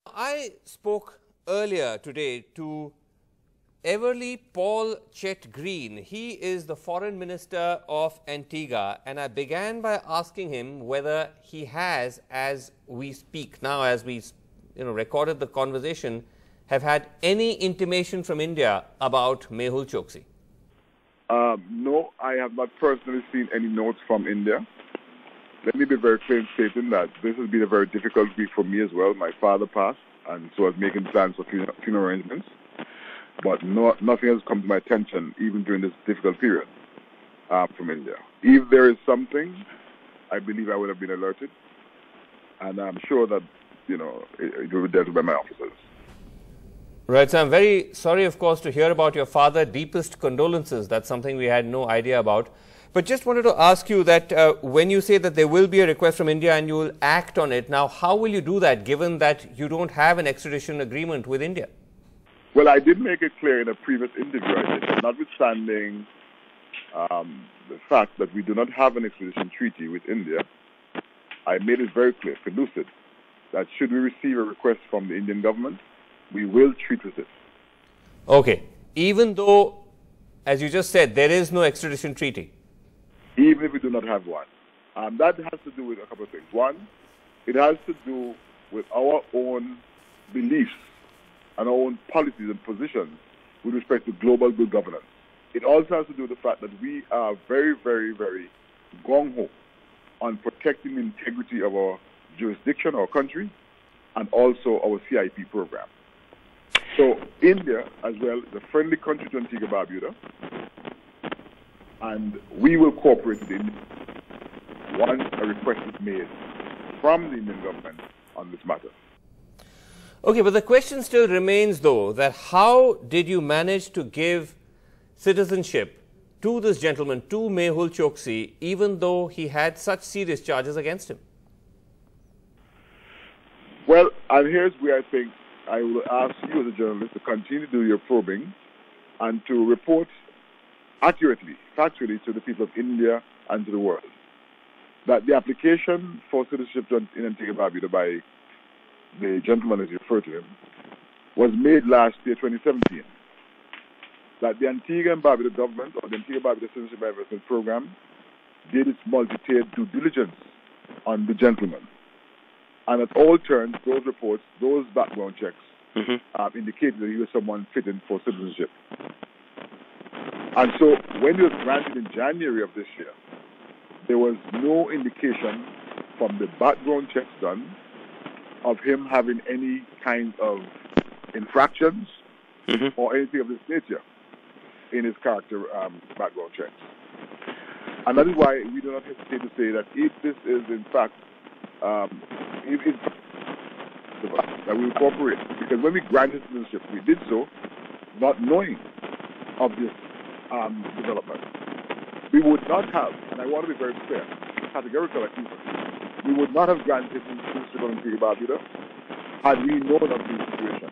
I spoke earlier today to Everly Paul Chet Greene. He is the Foreign Minister of Antigua, and I began by asking him whether he has, as we speak now, as we recorded the conversation, have had any intimation from India about Mehul Choksi. No, I have not personally seen any notes from India. Let me be very clear in stating that this has been a very difficult week for me as well. My father passed, and so I was making plans for funeral arrangements. But nothing has come to my attention, even during this difficult period, from India. If there is something, I believe I would have been alerted. And I'm sure that, it will be dealt with by my officers. Right, so I'm very sorry, of course, to hear about your father. Deepest condolences. That's something we had no idea about. But just wanted to ask you that when you say that there will be a request from India and you will act on it, now how will you do that, given that you don't have an extradition agreement with India? Well, I did make it clear in a previous interview, I said that notwithstanding the fact that we do not have an extradition treaty with India, I made it very clear, lucid, that should we receive a request from the Indian government, we will treat with it. Okay. Even though, as you just said, there is no extradition treaty? Even if we do not have one. That has to do with a couple of things. One, it has to do with our own beliefs and our own policies and positions with respect to global good governance. It also has to do with the fact that we are very, very, very gung-ho on protecting the integrity of our jurisdiction, our country, and also our CIP program. So India, as well, is a friendly country to Antigua and Barbuda, and we will cooperate with India once a request is made from the Indian government on this matter. Okay, but the question still remains, though, that how did you manage to give citizenship to this gentleman, to Mehul Choksi, even though he had such serious charges against him? Well, and here's where I think I will ask you as a journalist to continue to do your probing and to report accurately, factually to the people of India and to the world that the application for citizenship in Antigua and Barbuda by the gentleman as you referred to him was made last year, 2017. That the Antigua and Barbuda government, or the Antigua and Barbuda Citizenship Investment Program, did its multi-tiered due diligence on the gentleman. And at all turns, those reports, those background checks, indicated that he was someone fitting for citizenship. And so when he was granted in January of this year, there was no indication from the background checks done of him having any kind of infractions or anything of this nature in his character background checks. And that is why we do not hesitate to say that if this is in fact, that we will cooperate. Because when we granted citizenship, we did so not knowing of this development. We would not have, and I want to be very clear, categorical at least, we would not have granted citizenship on Antigua and Barbuda had we known of the situation.